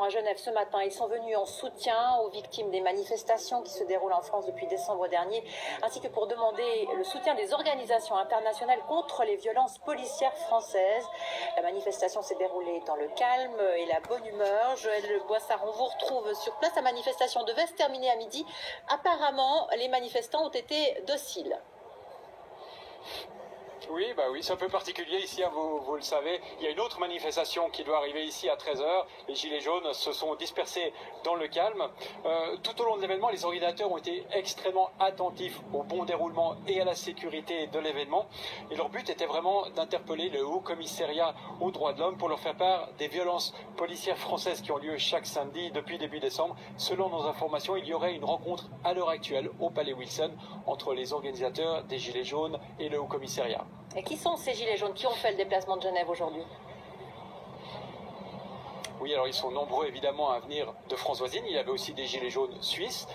À Genève ce matin, ils sont venus en soutien aux victimes des manifestations qui se déroulent en France depuis décembre dernier, ainsi que pour demander le soutien des organisations internationales contre les violences policières françaises. La manifestation s'est déroulée dans le calme et la bonne humeur. Joël Boissard, on vous retrouve sur place. La manifestation devait se terminer à midi. Apparemment, les manifestants ont été dociles. Oui, c'est un peu particulier ici, hein, vous le savez. Il y a une autre manifestation qui doit arriver ici à 13 h. Les Gilets jaunes se sont dispersés dans le calme. Tout au long de l'événement, les organisateurs ont été extrêmement attentifs au bon déroulement et à la sécurité de l'événement. Et leur but était vraiment d'interpeller le Haut Commissariat aux droits de l'homme pour leur faire part des violences policières françaises qui ont lieu chaque samedi depuis début décembre. Selon nos informations, il y aurait une rencontre à l'heure actuelle au Palais Wilson entre les organisateurs des Gilets jaunes et le Haut Commissariat. Et qui sont ces Gilets jaunes qui ont fait le déplacement de Genève aujourd'hui ? Oui, alors ils sont nombreux évidemment à venir de France voisine. Il y avait aussi des Gilets jaunes suisses.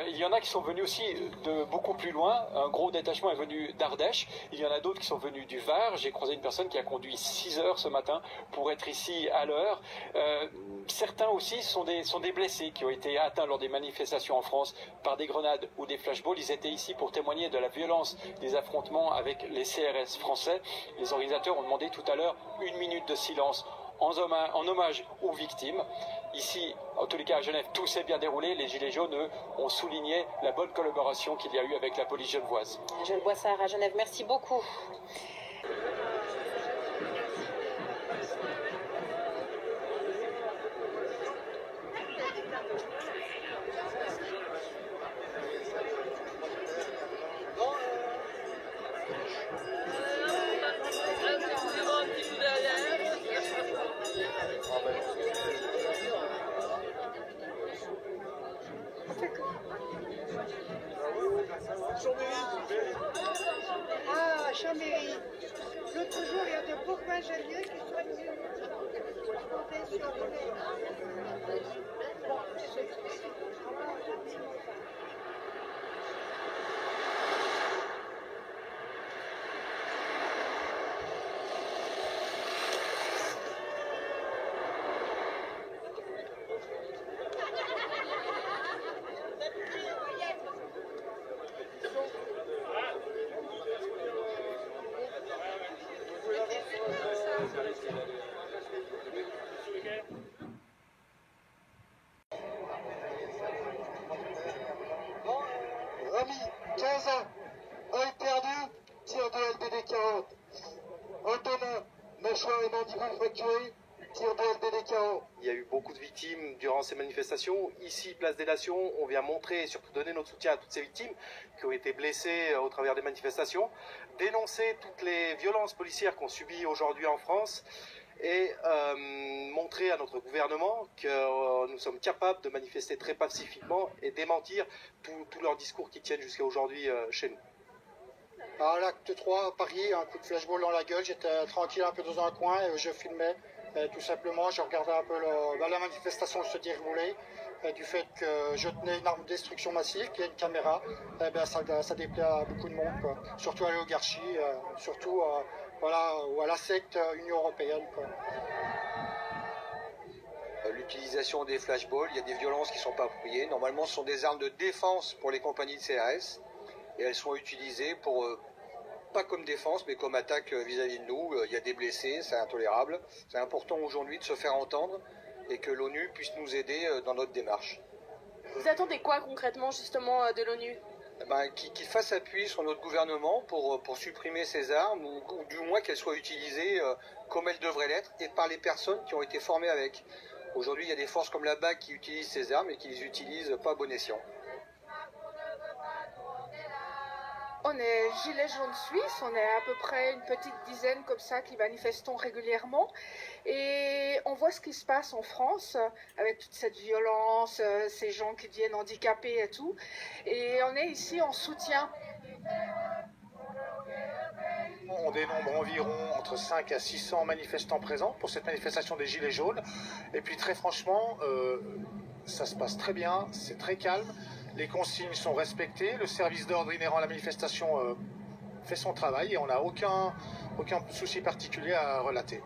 Il y en a qui sont venus aussi de beaucoup plus loin. Un gros détachement est venu d'Ardèche. Il y en a d'autres qui sont venus du Var. J'ai croisé une personne qui a conduit 6 heures ce matin pour être ici à l'heure. Certains aussi sont des blessés qui ont été atteints lors des manifestations en France par des grenades ou des flashballs. Ils étaient ici pour témoigner de la violence des affrontements avec les CRS français. Les organisateurs ont demandé tout à l'heure 1 minute de silence en hommage aux victimes. Ici, en tous les cas à Genève, tout s'est bien déroulé. Les Gilets jaunes, eux, ont souligné la bonne collaboration qu'il y a eu avec la police genevoise. Joël Boissard à Genève, merci beaucoup. Ah, Chambéry. L'autre jour, il y a de Bourgoin-Jallieu qui sont venus compter sur Rami, 15 ans, œil perdu, tir de LBD 40. Antonin, mâchoire et mandibule fracturée, tir de LBD 40. Il y a eu beaucoup de victimes durant ces manifestations. Ici, place des Nations, on vient montrer et surtout donner notre soutien à toutes ces victimes qui ont été blessées au travers des manifestations, dénoncer toutes les violences policières qu'on subit aujourd'hui en France et montrer à notre gouvernement que nous sommes capables de manifester très pacifiquement et démentir tous leurs discours qui tiennent jusqu'à aujourd'hui chez nous. À l'acte 3, à Paris, un coup de flashball dans la gueule, j'étais tranquille un peu dans un coin et je filmais tout simplement, je regardais un peu la manifestation se dérouler. Du fait que je tenais une arme de destruction massive qui est une caméra, ça déplaît à beaucoup de monde, quoi. Surtout à l'oligarchie, surtout ou à la secte Union Européenne, quoi. L'utilisation des flashballs, il y a des violences qui ne sont pas appropriées. Normalement, ce sont des armes de défense pour les compagnies de CRS et elles sont utilisées pour, pas comme défense, mais comme attaque vis-à-vis de nous. Il y a des blessés, c'est intolérable. C'est important aujourd'hui de se faire entendre et que l'ONU puisse nous aider dans notre démarche. Vous attendez quoi concrètement justement de l'ONU ? Qu'il fasse appui sur notre gouvernement pour supprimer ces armes ou du moins qu'elles soient utilisées comme elles devraient l'être et par les personnes qui ont été formées avec. Aujourd'hui, il y a des forces comme la BAC qui utilisent ces armes et qui les utilisent pas à bon escient. On est Gilets jaunes suisses, on est à peu près une petite dizaine comme ça qui manifestons régulièrement et on voit ce qui se passe en France avec toute cette violence, ces gens qui deviennent handicapés et tout, et on est ici en soutien. On dénombre environ entre 5 à 600 manifestants présents pour cette manifestation des Gilets jaunes et puis très franchement ça se passe très bien, c'est très calme. Les consignes sont respectées, le service d'ordre inhérent à la manifestation fait son travail et on n'a aucun souci particulier à relater.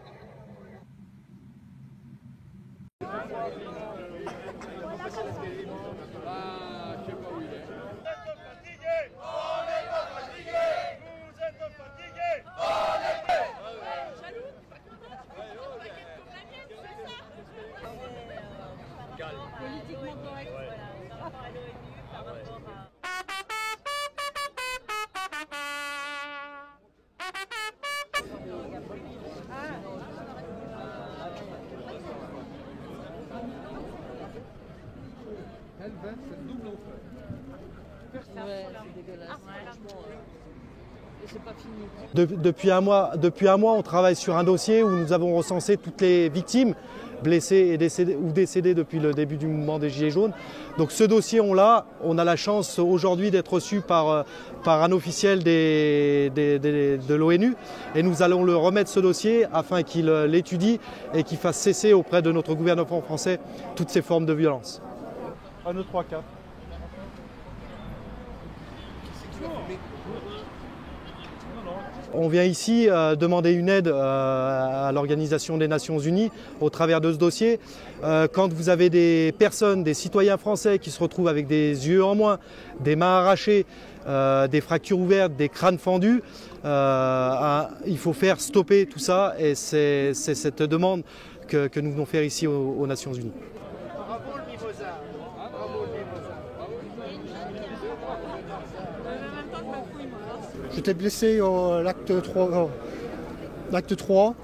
Politiquement correct, voilà, par rapport à l'ONU, par rapport à... Ouais, c'est dégueulasse. Franchement, c'est pas fini. Depuis un mois, on travaille sur un dossier où nous avons recensé toutes les victimes blessées ou décédées depuis le début du mouvement des Gilets jaunes. Donc ce dossier, on a la chance aujourd'hui d'être reçu par un officiel de l'ONU et nous allons le remettre ce dossier afin qu'il l'étudie et qu'il fasse cesser auprès de notre gouvernement français toutes ces formes de violence. 1, 2, 3, 4. On vient ici demander une aide à l'Organisation des Nations Unies au travers de ce dossier. Quand vous avez des personnes, des citoyens français qui se retrouvent avec des yeux en moins, des mains arrachées, des fractures ouvertes, des crânes fendus, il faut faire stopper tout ça et c'est cette demande que nous venons faire ici aux Nations Unies. J'étais blessé à l'acte 3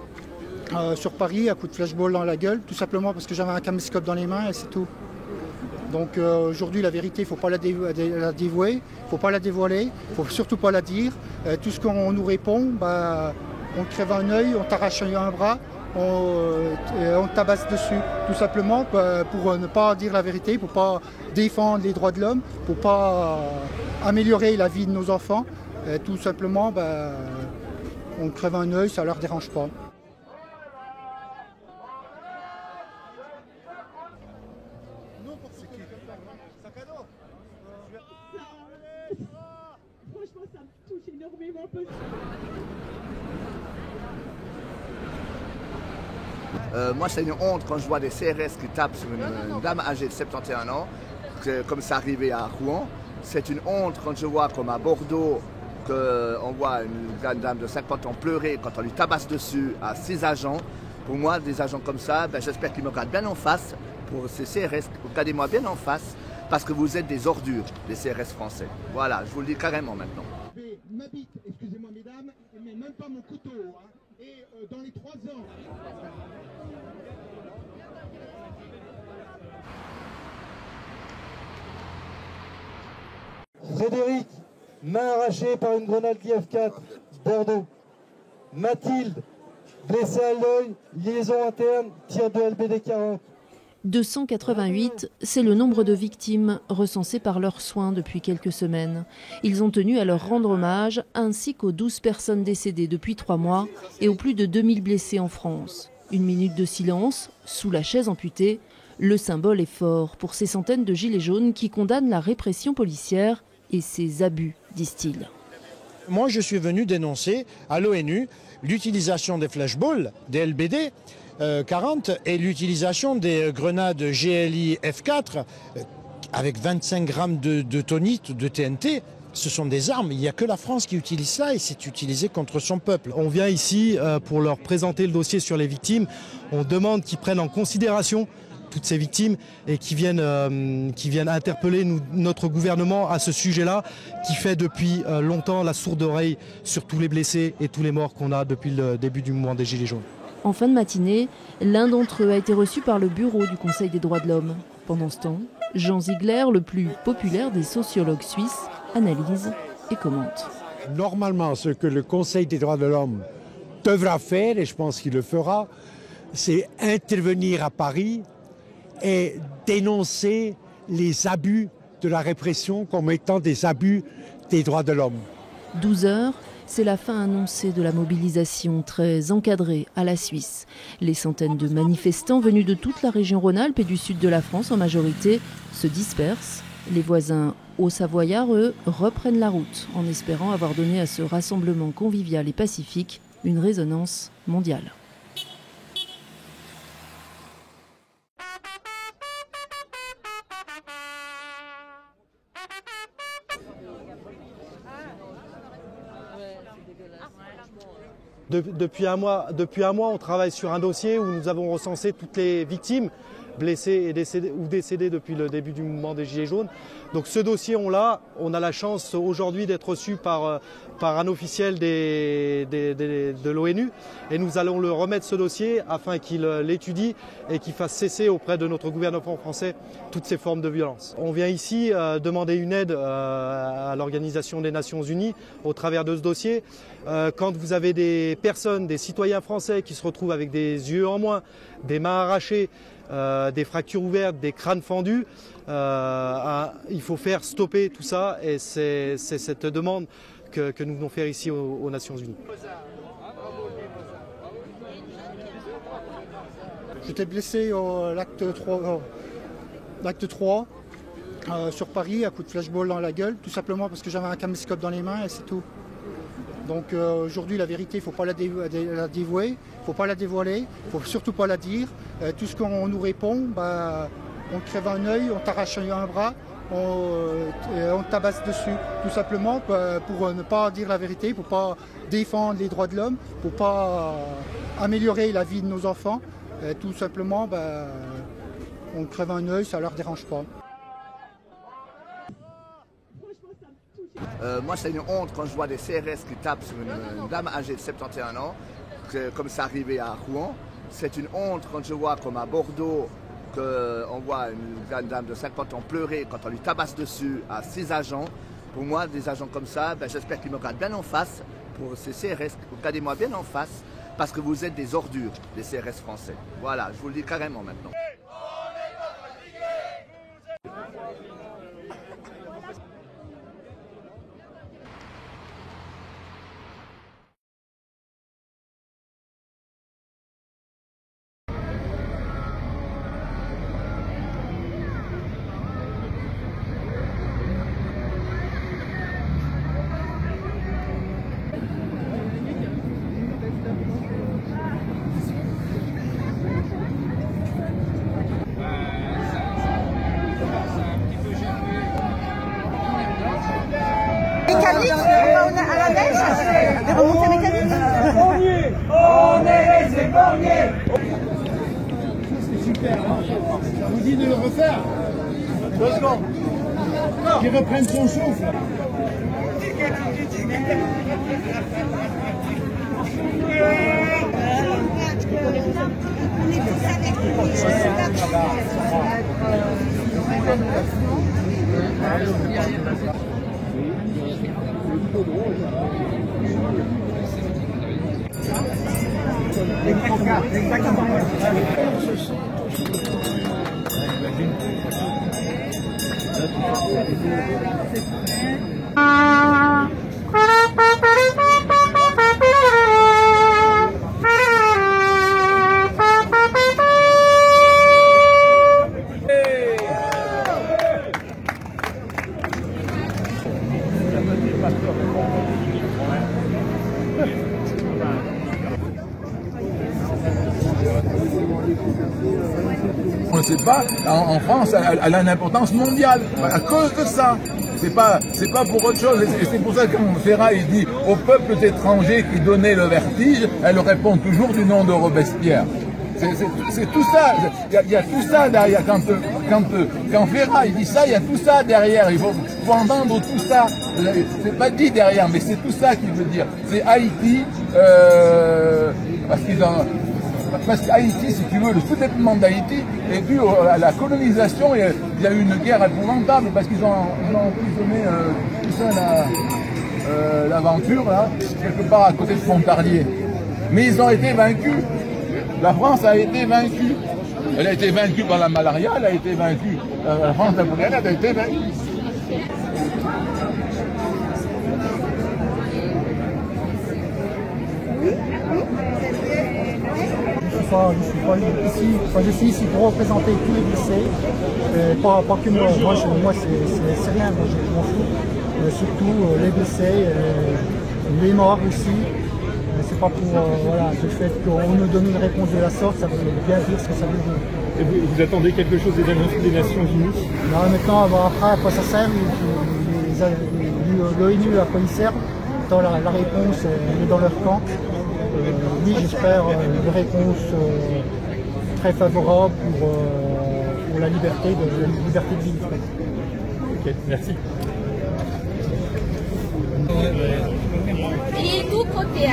sur Paris, à coup de flashball dans la gueule, tout simplement parce que j'avais un caméscope dans les mains et c'est tout. Donc aujourd'hui, la vérité, il ne faut pas la dévouer, il ne faut pas la dévoiler, il ne faut surtout pas la dire. Tout ce qu'on nous répond, on crève un œil, on t'arrache un bras, on tabasse dessus, tout simplement pour ne pas dire la vérité, pour ne pas défendre les droits de l'homme, pour ne pas améliorer la vie de nos enfants. Tout simplement, on crève un œil, ça ne leur dérange pas. Franchement, ça me touche énormément. Moi, c'est une honte quand je vois des CRS qui tapent sur une dame âgée de 71 ans, comme ça arrivait à Rouen. C'est une honte quand je vois, comme à Bordeaux, qu'on voit une dame de 50 ans pleurer quand on lui tabasse dessus à 6 agents. Pour moi, des agents comme ça, j'espère qu'ils me regardent bien en face. Pour ces CRS, regardez-moi bien en face, parce que vous êtes des ordures, les CRS français. Voilà, je vous le dis carrément maintenant. Ma bite, excusez-moi mesdames, mais même pas mon couteau. Hein. Et dans les 3 ans... Frédéric, main arrachée par une grenade F4, Bordeaux. Mathilde, blessée à l'œil, liaison interne, tir de LBD 40. 288, c'est le nombre de victimes recensées par leurs soins depuis quelques semaines. Ils ont tenu à leur rendre hommage, ainsi qu'aux 12 personnes décédées depuis 3 mois et aux plus de 2000 blessés en France. Une minute de silence, sous la chaise amputée. Le symbole est fort pour ces centaines de gilets jaunes qui condamnent la répression policière et ses abus, disent-ils. Moi, je suis venu dénoncer à l'ONU l'utilisation des flashballs, des LBD 40 et l'utilisation des grenades GLI F4 avec 25 grammes de tonite, de TNT. Ce sont des armes, il n'y a que la France qui utilise ça et c'est utilisé contre son peuple. On vient ici pour leur présenter le dossier sur les victimes. On demande qu'ils prennent en considération toutes ces victimes et qui viennent interpeller notre gouvernement à ce sujet-là qui fait depuis longtemps la sourde oreille sur tous les blessés et tous les morts qu'on a depuis le début du mouvement des Gilets jaunes. En fin de matinée, l'un d'entre eux a été reçu par le bureau du Conseil des droits de l'homme. Pendant ce temps, Jean Ziegler, le plus populaire des sociologues suisses, analyse et commente. Normalement, ce que le Conseil des droits de l'homme devra faire, et je pense qu'il le fera, c'est intervenir à Paris et dénoncer les abus de la répression comme étant des abus des droits de l'homme. 12 heures, c'est la fin annoncée de la mobilisation très encadrée à la Suisse. Les centaines de manifestants venus de toute la région Rhône-Alpes et du sud de la France en majorité se dispersent Les voisins haut-savoyards, eux, reprennent la route en espérant avoir donné à ce rassemblement convivial et pacifique une résonance mondiale. Depuis un mois, on travaille sur un dossier où nous avons recensé toutes les victimes blessées ou décédées depuis le début du mouvement des Gilets jaunes. Donc ce dossier, on a la chance aujourd'hui d'être reçu par un officiel de l'ONU et nous allons le remettre ce dossier afin qu'il l'étudie et qu'il fasse cesser auprès de notre gouvernement français toutes ces formes de violence. On vient ici demander une aide à l'Organisation des Nations Unies au travers de ce dossier. Quand vous avez des personnes, des citoyens français qui se retrouvent avec des yeux en moins, des mains arrachées, des fractures ouvertes, des crânes fendus, il faut faire stopper tout ça et c'est cette demande que nous venons faire ici aux Nations Unies. J'étais blessé à l'acte 3 sur Paris, à coup de flashball dans la gueule, tout simplement parce que j'avais un caméscope dans les mains et c'est tout. Donc aujourd'hui la vérité, il ne faut pas la dévoiler, il ne faut pas la dévoiler, il ne faut surtout pas la dire. Tout ce qu'on nous répond, on te crève un œil, on t'arrache un bras, on te tabasse dessus. Tout simplement pour ne pas dire la vérité, pour ne pas défendre les droits de l'homme, pour ne pas améliorer la vie de nos enfants. Tout simplement, on crève un œil, ça ne leur dérange pas. Moi, c'est une honte quand je vois des CRS qui tapent sur une dame âgée de 71 ans, comme ça arrivait à Rouen. C'est une honte quand je vois, comme à Bordeaux, qu'on voit une dame de 50 ans pleurer quand on lui tabasse dessus à 6 agents. Pour moi, des agents comme ça, j'espère qu'ils me regardent bien en face. Pour ces CRS, regardez-moi bien en face, parce que vous êtes des ordures, les CRS français. Voilà, je vous le dis carrément maintenant. Mécanique, à la neige, des remontées mécaniques. On est les épargnés. C'est super, hein. Ça vous dit de le refaire? 2 secondes. Qu'il reprenne son souffle. On ne sait pas, en France, elle a une importance mondiale, à cause de ça. C'est pas pour autre chose. Et c'est pour ça que Ferrat dit aux peuples étrangers qui donnaient le vertige, elle répond toujours du nom de Robespierre. C'est tout ça. Il y a tout ça derrière. Quand Ferrat il dit ça, il y a tout ça derrière. Il faut entendre tout ça. C'est pas dit derrière, mais c'est tout ça qu'il veut dire. C'est Haïti, parce qu'Haïti, si tu veux, le soulèvement d'Haïti est dû à la colonisation. Il y a eu une guerre épouvantable parce qu'ils ont emprisonné tout ça, l'aventure, là, quelque part à côté de Pontarlier. Mais ils ont été vaincus. La France a été vaincue. Elle a été vaincue par la malaria, elle a été vaincue. La France napoléonienne a été vaincue. je suis ici pour représenter tous les blessés, pas que moi. Moi c'est rien, moi, je m'en fous. Surtout les blessés, les morts aussi. C'est pas pour voilà, le fait qu'on nous donne une réponse de la sorte, ça veut bien dire ce que ça veut dire. Et vous attendez quelque chose des Nations Unies? Non, maintenant, après, à quoi ça sert? L'ONU, à quoi ils servent? La réponse est dans leur camp. Oui, j'espère une réponse très favorable pour la liberté de vivre. Ok, merci. Il est d'où côté A?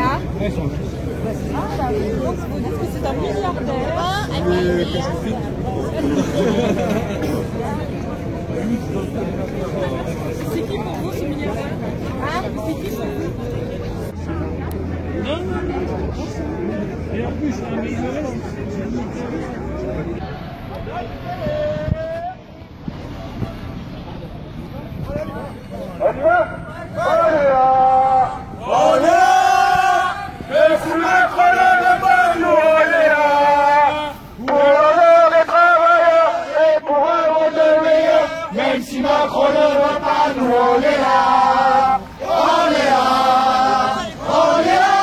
Ah, bah oui, donc vous dites que c'est un milliardaire. C'est qui pour vous ce milliardaire? Ah, c'est qui pour vous? Non. Et en plus, un milliardaire. On est là, et sous Macron ne veut pas nous, on est là, pour l'honneur des travailleurs et pour un monde meilleur, même si Macron ne veut pas nous, on est là, on est là, on est là,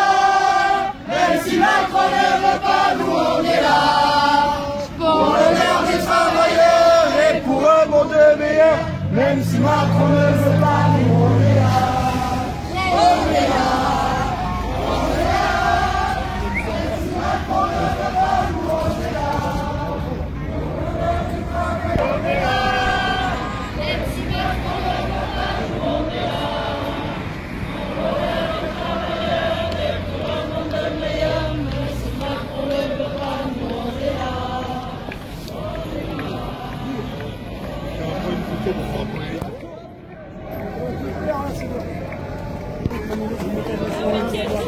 même si Macron ne veut pas nous, on est là, pour l'honneur des travailleurs et pour un monde meilleur, même si Macron ne veut pas nous, on est là. On est là, on est là, même si Macron ne veut pas nous, on est là. On est là, même si Macron ne veut pas nous, on est là. On est là, les travailleurs, et pour un monde meilleur,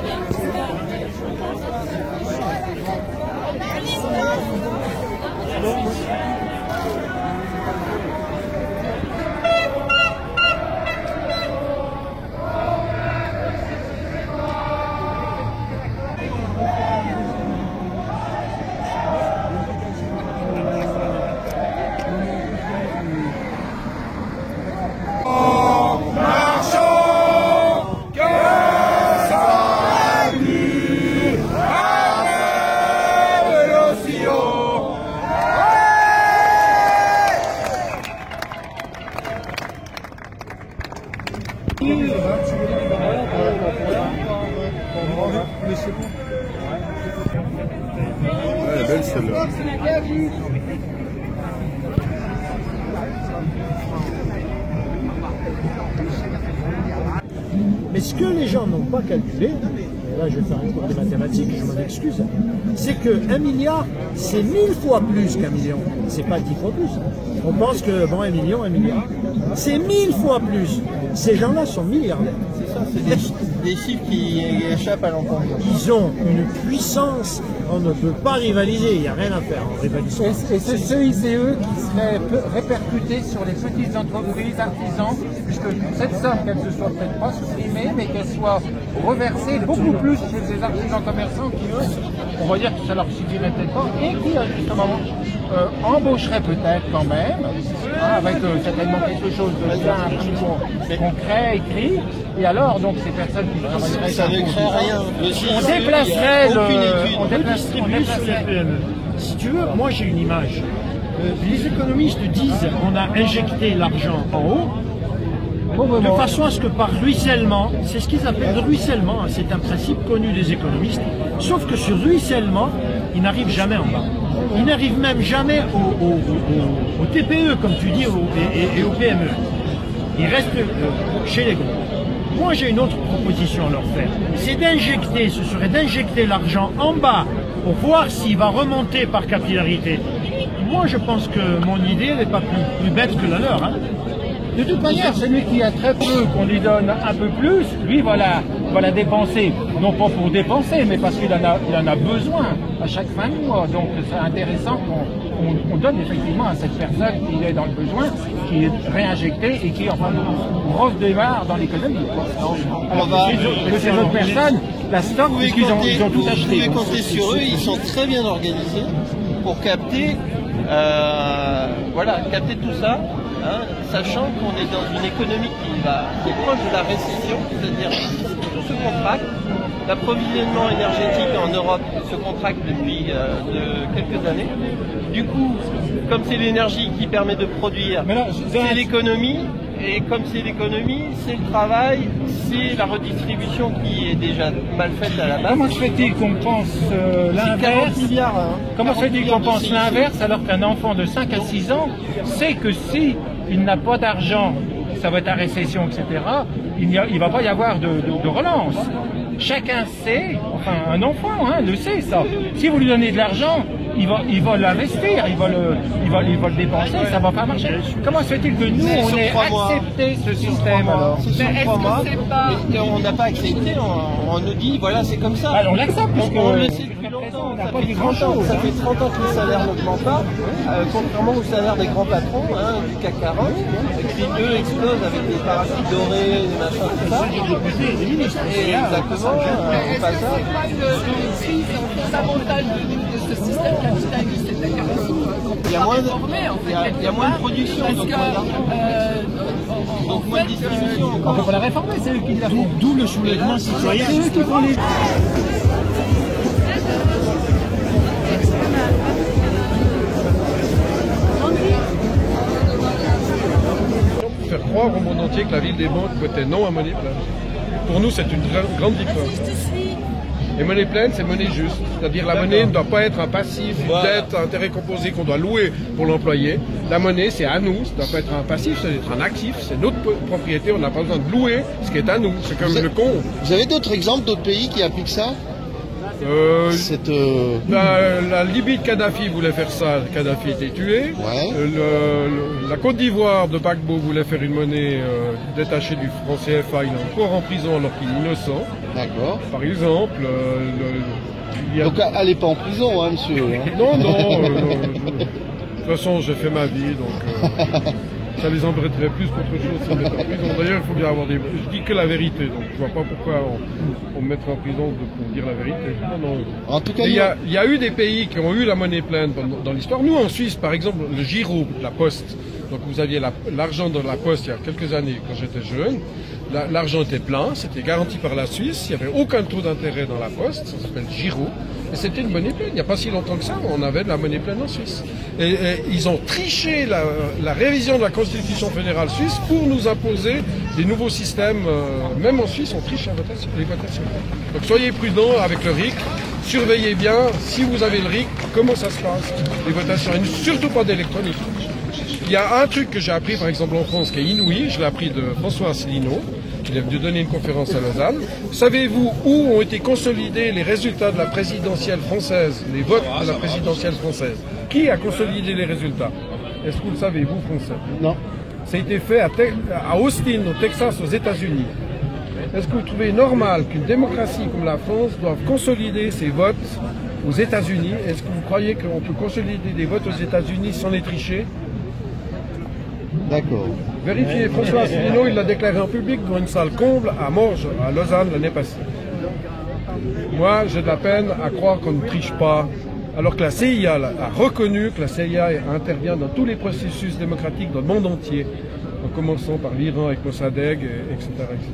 même si Macron ne veut pas nous, on est là. Elle est belle celle-là. Mais ce que les gens n'ont pas calculé, et là je vais faire un cours de mathématiques, je m'en excuse, c'est que 1 milliard, c'est 1000 fois plus qu'1 million. C'est pas 10 fois plus. On pense que, bon, 1 million, 1 milliard. C'est 1000 fois plus. Ces gens-là sont milliardaires. C'est ça, c'est des chiffres qui échappent à l'entendement. Ils ont une puissance, on ne peut pas rivaliser, il n'y a rien à faire en rivalisant. Et c'est ce ICE qui serait répercuté sur les petites entreprises, artisans, puisque cette somme, qu'elle ne soit peut-être pas supprimée, mais qu'elle soit reversée beaucoup plus chez ces artisans commerçants qui, eux, on va dire que ça leur suffirait peut-être pas, et qui, justement, embaucheraient peut-être quand même, avec certainement quelque chose de simple, concret, écrit, et alors, donc, ces personnes qui travailleraient... Ça ne crée rien. On déplacerait on distribue sur les PME. Si tu veux, moi j'ai une image. Les économistes disent on a injecté l'argent en haut, de façon à ce que par ruissellement, c'est ce qu'ils appellent le ruissellement, c'est un principe connu des économistes, sauf que ce ruissellement, il n'arrive jamais en bas. Il n'arrive même jamais au TPE, comme tu dis, et au PME. Il reste chez les gros. Moi j'ai une autre proposition à leur faire, c'est d'injecter, ce serait d'injecter l'argent en bas pour voir s'il va remonter par capillarité. Moi je pense que mon idée n'est pas plus bête que la leur. Hein. De toute manière, celui qui a très peu, qu'on lui donne un peu plus, lui voilà, va la dépenser, non pas pour dépenser, mais parce qu'il en a besoin à chaque fin de mois. Donc c'est intéressant qu'on donne effectivement à cette personne qui est dans le besoin, qui est réinjectée et qui enfin redémarre dans l'économie. Alors que ces autres personnes, la stock, puisqu'ils ont tout acheté. Vous pouvez compter sur eux, ils sont très bien organisés pour capter, capter tout ça, hein, sachant qu'on est dans une économie qui est proche de la récession, c'est-à-dire tout se contracte. L'approvisionnement énergétique en Europe se contracte depuis quelques années. Du coup, comme c'est l'énergie qui permet de produire, c'est l'économie. Et comme c'est l'économie, c'est le travail, c'est la redistribution qui est déjà mal faite à la base. Comment se fait-il qu'on pense l'inverse? Comment se fait-il qu'on pense l'inverse alors qu'un enfant de 5 à 6 ans sait que si il n'a pas d'argent, ça va être la récession, etc., il ne va pas y avoir de relance. Chacun sait, enfin un enfant le sait ça. Si vous lui donnez de l'argent, il va l'investir, il va le dépenser, ça va pas marcher. Comment se fait-il que nous, on ait accepté ce système alors? On n'a pas accepté, on nous dit, voilà, c'est comme ça. Alors on l'accepte, on le sait depuis longtemps, ça fait 30 ans que le salaire n'augmente pas, contrairement au salaire des grands patrons du CAC 40, qui eux explosent avec des parasites dorés, des machins, tout ça. Et exactement, au passage. C'est l'avantage de ce système capitaliste, c'est-à-dire il y a moins de production, donc moins de distribution. On peut pas la réformer, c'est eux qui la font. D'où le soulèvement citoyen. C'est eux qui font les... Pour faire croire au monde entier que la ville des banques votait non à monnaie pleine. Pour nous, c'est une grande victoire. Et monnaie pleine, c'est monnaie juste. C'est-à-dire la monnaie ne doit pas être un passif, une dette, un intérêt composé qu'on doit louer pour l'employé. La monnaie, c'est à nous, ça ne doit pas être un passif, ça doit être un actif, c'est notre propriété, on n'a pas besoin de louer ce qui est à nous. C'est comme le con. Vous avez d'autres exemples d'autres pays qui appliquent ça? La Libye de Kadhafi voulait faire ça, Kadhafi était tué. Ouais. La Côte d'Ivoire de Gbagbo voulait faire une monnaie détachée du franc CFA, il est encore en prison alors qu'il est innocent. D'accord. Par exemple, donc allez pas en prison, hein, monsieur. Non. De toute façon, j'ai fait ma vie, donc ça les embêterait plus qu'autre chose s'ils mettent en prison. D'ailleurs, il faut bien avoir des... Je dis que la vérité, donc je vois pas pourquoi on me mettrait en prison pour dire la vérité. Non. En tout cas, il y a eu des pays qui ont eu la monnaie pleine dans l'histoire. Nous, en Suisse, par exemple, le Giro, la Poste. Donc vous aviez l'argent de la Poste il y a quelques années, quand j'étais jeune. L'argent était plein, c'était garanti par la Suisse, il n'y avait aucun taux d'intérêt dans la Poste, ça s'appelle Giro, et c'était une monnaie pleine. Il n'y a pas si longtemps que ça, on avait de la monnaie pleine en Suisse. Et ils ont triché la révision de la Constitution fédérale suisse pour nous imposer des nouveaux systèmes. Même en Suisse, on triche les votations. Donc soyez prudents avec le RIC, surveillez bien, si vous avez le RIC, comment ça se passe, les votations, et surtout pas d'électronique. Il y a un truc que j'ai appris par exemple en France qui est inouï, je l'ai appris de François Asselineau, il est venu donner une conférence à Lausanne. Savez-vous où ont été consolidés les résultats de la présidentielle française, les votes de la présidentielle française? Qui a consolidé les résultats? Est-ce que vous le savez, vous Français? Non. Ça a été fait à Austin, au Texas, aux États-Unis. Est-ce que vous trouvez normal qu'une démocratie comme la France doive consolider ses votes aux États-Unis? Est-ce que vous croyez qu'on peut consolider des votes aux États-Unis sans les tricher? D'accord. Vérifiez, François Asselineau, il l'a déclaré en public dans une salle comble à Morges, à Lausanne, l'année passée. Moi, j'ai de la peine à croire qu'on ne triche pas, alors que la CIA a reconnu que la CIA intervient dans tous les processus démocratiques dans le monde entier, en commençant par l'Iran avec Mossadegh, etc., etc.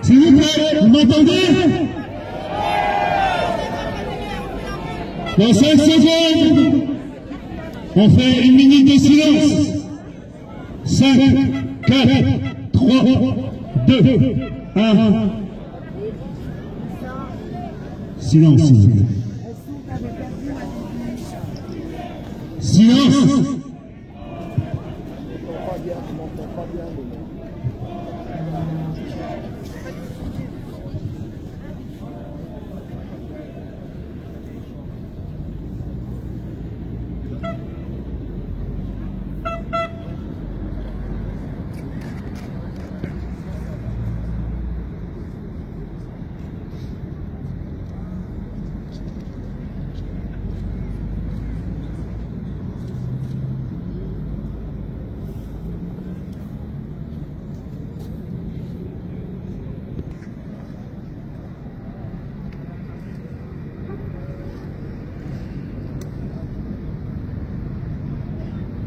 S'il vous plaît, vous m'entendez? Dans 5 secondes, on fait une minute de silence. 5, 4, 3, 2, 1. Silence, s'il vous plaît. Silence.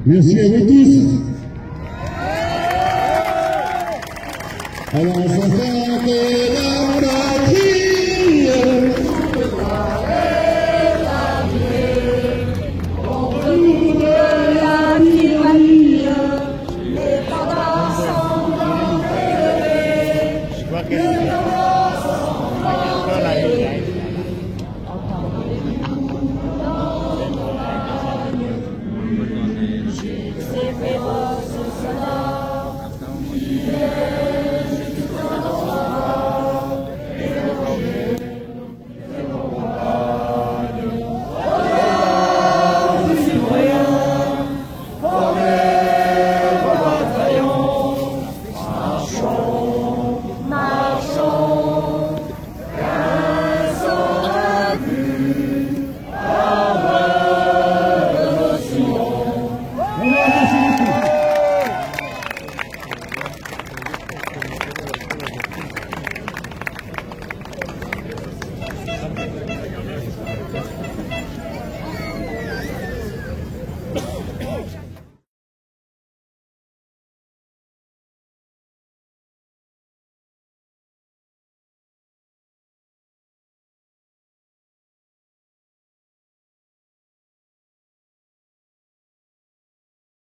Merci à vous tous. Alors on s'entend.